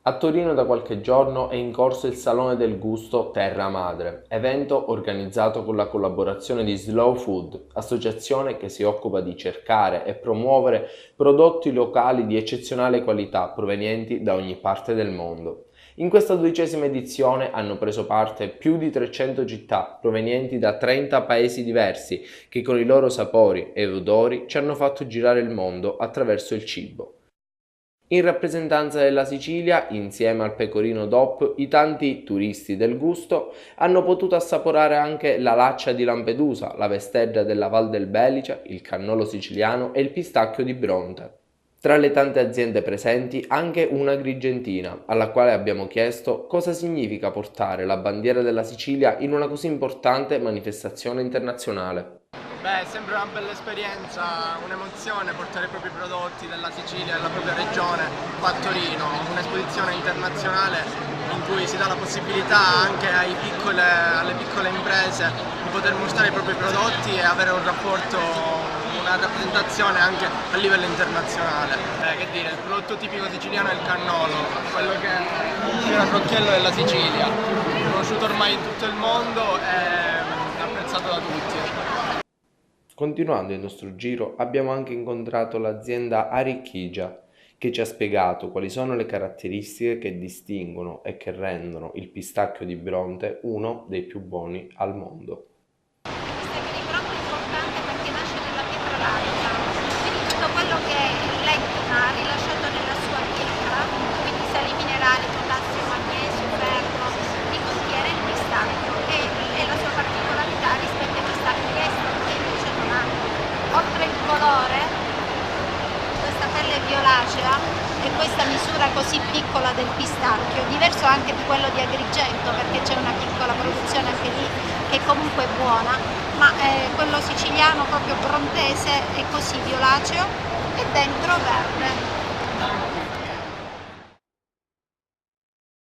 A Torino da qualche giorno è in corso il Salone del Gusto Terra Madre, evento organizzato con la collaborazione di Slow Food, associazione che si occupa di cercare e promuovere prodotti locali di eccezionale qualità provenienti da ogni parte del mondo. In questa 12ª edizione hanno preso parte più di 300 città provenienti da 30 paesi diversi che con i loro sapori e odori ci hanno fatto girare il mondo attraverso il cibo. In rappresentanza della Sicilia, insieme al pecorino DOP, i tanti turisti del gusto hanno potuto assaporare anche la laccia di Lampedusa, la vestedda della Val del Belice, il cannolo siciliano e il pistacchio di Bronte. Tra le tante aziende presenti anche una agrigentina, alla quale abbiamo chiesto cosa significa portare la bandiera della Sicilia in una così importante manifestazione internazionale. Beh, è sempre una bella esperienza, un'emozione portare i propri prodotti della Sicilia, della propria regione qua a Torino, un'esposizione internazionale in cui si dà la possibilità anche alle piccole imprese di poter mostrare i propri prodotti e avere un rapporto, una rappresentazione anche a livello internazionale. Che dire, il prodotto tipico siciliano è il cannolo, quello che è il fioracrocchiello della Sicilia, conosciuto ormai in tutto il mondo e apprezzato da tutti. Continuando il nostro giro abbiamo anche incontrato l'azienda Arricchigia che ci ha spiegato quali sono le caratteristiche che distinguono e che rendono il pistacchio di Bronte uno dei più buoni al mondo. Il pistacchio di Bronte è importante perché nasce nella pietra lavica, quindi tutto quello che l'Etna ha rilasciato nella sua pietra, quindi sali minerali, potassio, magnesio, ferro, li contiene il pistacchio e la sua particolarità rispetto ai pistacchi esteri che invece non ha. Oltre il colore, questa pelle violacea e questa misura così piccola del pistacchio, diverso anche di quello di Agrigento perché c'è una piccola produzione anche lì che comunque è buona, ma quello siciliano proprio brontese è così violaceo e dentro verde.